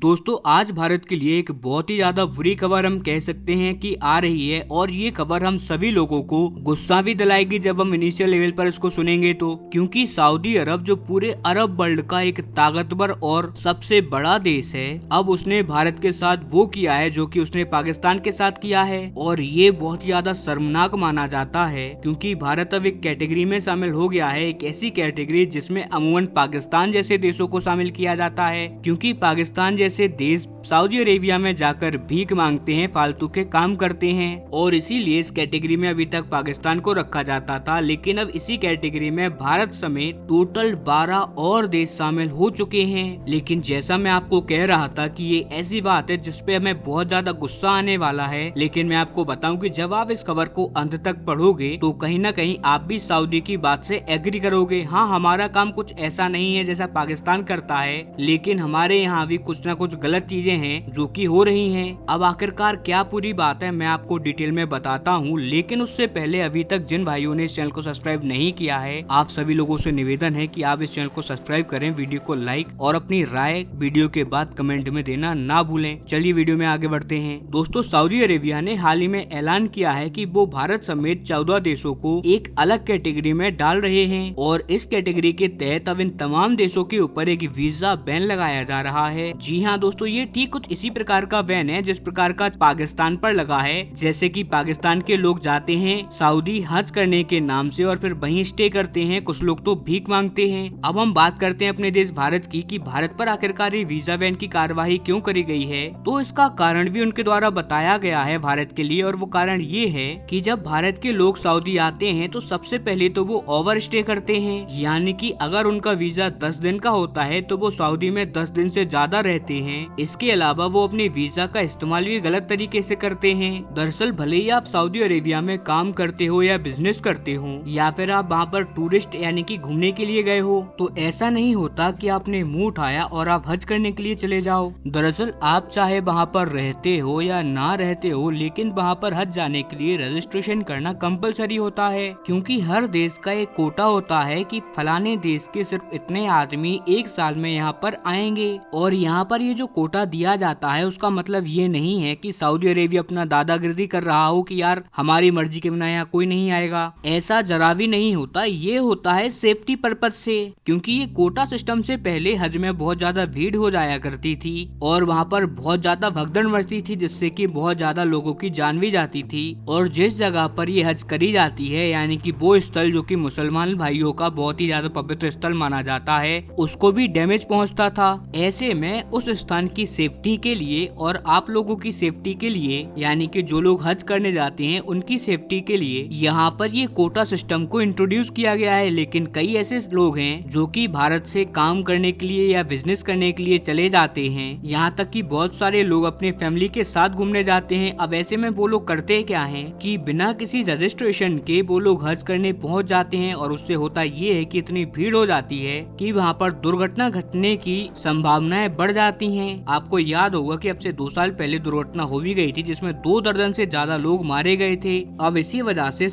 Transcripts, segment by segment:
दोस्तों आज भारत के लिए एक बहुत ही ज्यादा बुरी खबर हम कह सकते हैं कि आ रही है और ये खबर हम सभी लोगों को गुस्सा भी दिलाएगी जब हम इनिशियल लेवल पर इसको सुनेंगे तो, क्योंकि सऊदी अरब जो पूरे अरब वर्ल्ड का एक ताकतवर और सबसे बड़ा देश है, अब उसने भारत के साथ वो किया है जो कि उसने पाकिस्तान के साथ किया है। और ये बहुत ज्यादा शर्मनाक माना जाता है क्योंकि भारत अब एक कैटेगरी में शामिल हो गया है, एक ऐसी कैटेगरी जिसमें अमूमन पाकिस्तान जैसे देशों को शामिल किया जाता है, क्योंकि पाकिस्तान जैसे देश सऊदी अरेबिया में जाकर भीख मांगते हैं, फालतू के काम करते हैं और इसीलिए इस कैटेगरी में अभी तक पाकिस्तान को रखा जाता था। लेकिन अब इसी कैटेगरी में भारत समेत टोटल 12 और देश शामिल हो चुके हैं। लेकिन जैसा मैं आपको कह रहा था कि ये ऐसी बात है जिसपे हमें बहुत ज्यादा गुस्सा आने वाला है, लेकिन मैं आपको बताऊं कि जब आप इस खबर को अंत तक पढ़ोगे तो कहीं ना कहीं आप भी सऊदी की बात से एग्री करोगे। हाँ, हमारा काम कुछ ऐसा नहीं है जैसा पाकिस्तान करता है, लेकिन हमारे यहाँ भी कुछ ना कुछ गलत चीजें हैं जो कि हो रही हैं। अब आखिरकार क्या पूरी बात है मैं आपको डिटेल में बताता हूँ, लेकिन उससे पहले अभी तक जिन भाइयों ने इस चैनल को सब्सक्राइब नहीं किया है, आप सभी लोगों से निवेदन है कि आप इस चैनल को सब्सक्राइब करें, वीडियो को लाइक और अपनी राय वीडियो के बाद कमेंट में देना ना भूलें। चलिए वीडियो में आगे बढ़ते हैं। दोस्तों सऊदी अरेबिया ने हाल ही में ऐलान किया है कि वो भारत समेत 14 देशों को एक अलग कैटेगरी में डाल रहे हैं और इस कैटेगरी के तहत अब इन तमाम देशों के ऊपर एक वीजा बैन लगाया जा रहा है। जी हाँ दोस्तों, ये ठीक कुछ इसी प्रकार का बैन है जिस प्रकार का पाकिस्तान पर लगा है। जैसे कि पाकिस्तान के लोग जाते हैं सऊदी हज करने के नाम से और फिर वहीं स्टे करते हैं, कुछ लोग तो भीख मांगते हैं। अब हम बात करते हैं अपने देश भारत की कि भारत पर आखिरकार ये वीजा बैन की कार्यवाही क्यों करी गई है। तो इसका कारण भी उनके द्वारा बताया गया है भारत के लिए, और वो कारण ये है कि जब भारत के लोग सऊदी आते हैं तो सबसे पहले तो वो ओवर स्टे करते हैं, यानी कि अगर उनका वीजा 10 दिन का होता है तो वो सऊदी में 10 दिन से ज्यादा रहते हैं। इसके अलावा वो अपने वीजा का इस्तेमाल भी गलत तरीके से करते हैं। दरअसल भले ही आप सऊदी अरेबिया में काम करते हो या बिजनेस करते हो या फिर आप वहाँ पर टूरिस्ट यानी कि घूमने के लिए गए हो, तो ऐसा नहीं होता कि आपने मुंह उठाया और आप हज करने के लिए चले जाओ। दरअसल आप चाहे वहाँ पर रहते हो या ना रहते हो, लेकिन वहाँ पर हज जाने के लिए रजिस्ट्रेशन करना कंपलसरी होता है, क्योंकि हर देश का एक कोटा होता है कि फलाने देश के सिर्फ इतने आदमी एक साल में यहाँ पर आएंगे। और यहाँ पर ये जो कोटा दिया जाता है उसका मतलब ये नहीं है कि सऊदी अरेबिया अपना दादागिरी कर रहा हो कि यार हमारी मर्जी के बिना यहाँ कोई नहीं आएगा, ऐसा जरा भी नहीं होता। ये होता है सेफ्टी पर्पज से, क्योंकि ये कोटा सिस्टम से पहले हज में बहुत ज्यादा भीड़ हो जाया करती थी और वहाँ पर बहुत ज्यादा भगदड़ मचती थी, जिससे कि बहुत ज्यादा लोगों की जान भी जाती थी। और जिस जगह पर ये हज करी जाती है यानी कि वो स्थल जो कि मुसलमान भाइयों का बहुत ही ज्यादा पवित्र स्थल माना जाता है, उसको भी डैमेज पहुँचता था। ऐसे में उस स्थान की सेफ्टी के लिए और आप लोगों की सेफ्टी के लिए, यानी कि जो लोग हज करने जाते हैं उनकी सेफ्टी के लिए यहाँ पर ये कोटा सिस्टम को इंट्रोड्यूस किया गया है। लेकिन कई ऐसे लोग हैं जो कि भारत से काम करने के लिए या बिजनेस करने के लिए चले जाते हैं, यहाँ तक कि बहुत सारे लोग अपने फैमिली के साथ घूमने जाते हैं। अब ऐसे में वो लोग करते क्या हैं कि बिना किसी रजिस्ट्रेशन के वो लोग हज करने पहुँच जाते हैं, और उससे होता ये है कि इतनी भीड़ हो जाती है कि वहाँ पर दुर्घटना घटने की संभावनाएं बढ़ जाती हैं। आपको याद होगा कि अब से 2 साल पहले दुर्घटना हो भी गई थी जिसमें 2 दर्जन से ज्यादा लोग मारे गए थे। अब इसी वजह से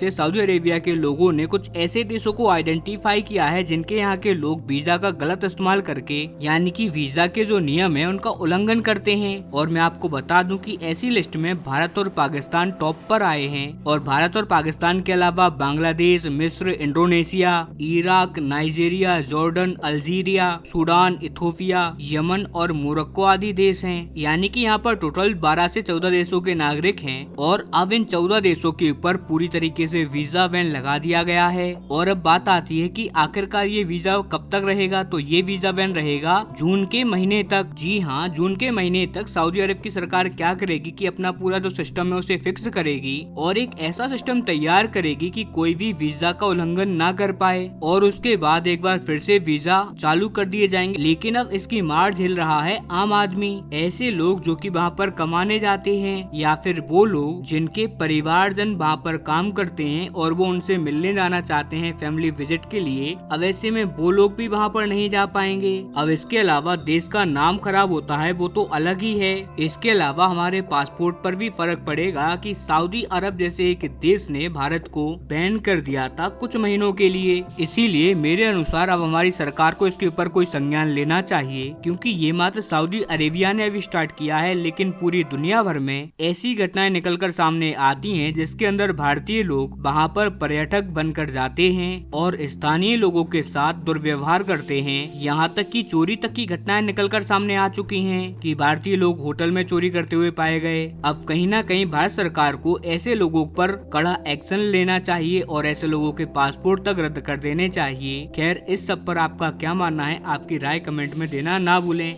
सऊदी अरेबिया के लोगों ने कुछ ऐसे देशों को आइडेंटिफाई किया है जिनके यहाँ के लोग वीजा का गलत इस्तेमाल करके, यानी कि वीजा के जो नियम है उनका उल्लंघन करते हैं। और मैं आपको बता दूं कि ऐसी लिस्ट में भारत और पाकिस्तान टॉप पर आए हैं, और भारत और पाकिस्तान के अलावा बांग्लादेश, मिस्र, Indonesia, Iraq, Nigeria, Jordan, Algeria, Sudan, Ethiopia, Yemen और मोरक्को आदि देश हैं। यानी कि यहाँ पर टोटल 12 से 14 देशों के नागरिक हैं, और अब इन 14 देशों के ऊपर पूरी तरीके से वीजा बैन लगा दिया गया है। और अब बात आती है कि आखिरकार ये वीजा कब तक रहेगा, तो ये वीजा बैन रहेगा जून के महीने तक। जी हाँ, जून के महीने तक सऊदी अरब की सरकार क्या करेगी कि अपना पूरा जो सिस्टम है उसे फिक्स करेगी और एक ऐसा सिस्टम तैयार करेगी कि कोई भी वीजा का उल्लंघन ना कर पाए, और उसके बाद एक बार फिर से वीजा चालू कर दिए जाएंगे। लेकिन अब इसकी मार झेल रहा है आम आदमी, ऐसे लोग जो कि वहाँ पर कमाने जाते हैं या फिर वो लोग जिनके परिवारजन वहाँ पर काम करते हैं और वो उनसे मिलने जाना चाहते हैं फैमिली विजिट के लिए। अब ऐसे में वो लोग भी वहाँ पर नहीं जा पाएंगे। अब इसके अलावा देश का नाम खराब होता है वो तो अलग ही है, इसके अलावा हमारे पासपोर्ट पर भी फर्क पड़ेगा कि सऊदी अरब जैसे एक देश ने भारत को बैन कर दिया था कुछ महीनों के लिए। इसीलिए मेरे अनुसार अब हमारी सरकार को इसके ऊपर कोई संज्ञान लेना चाहिए चाहिए, क्योंकि ये मात्र सऊदी अरेबिया ने अभी स्टार्ट किया है, लेकिन पूरी दुनिया भर में ऐसी घटनाएं निकलकर सामने आती हैं जिसके अंदर भारतीय लोग वहां पर पर्यटक बनकर जाते हैं और स्थानीय लोगों के साथ दुर्व्यवहार करते हैं। यहाँ तक कि चोरी तक की घटनाएं निकलकर सामने आ चुकी हैं कि भारतीय लोग होटल में चोरी करते हुए पाए गए। अब कहीं ना कहीं भारत सरकार को ऐसे लोगों पर कड़ा एक्शन लेना चाहिए और ऐसे लोगों के पासपोर्ट तक रद्द कर देने चाहिए। खैर, इस सब पर आपका क्या मानना है? आपकी राय कमेंट में देना ना भूलें।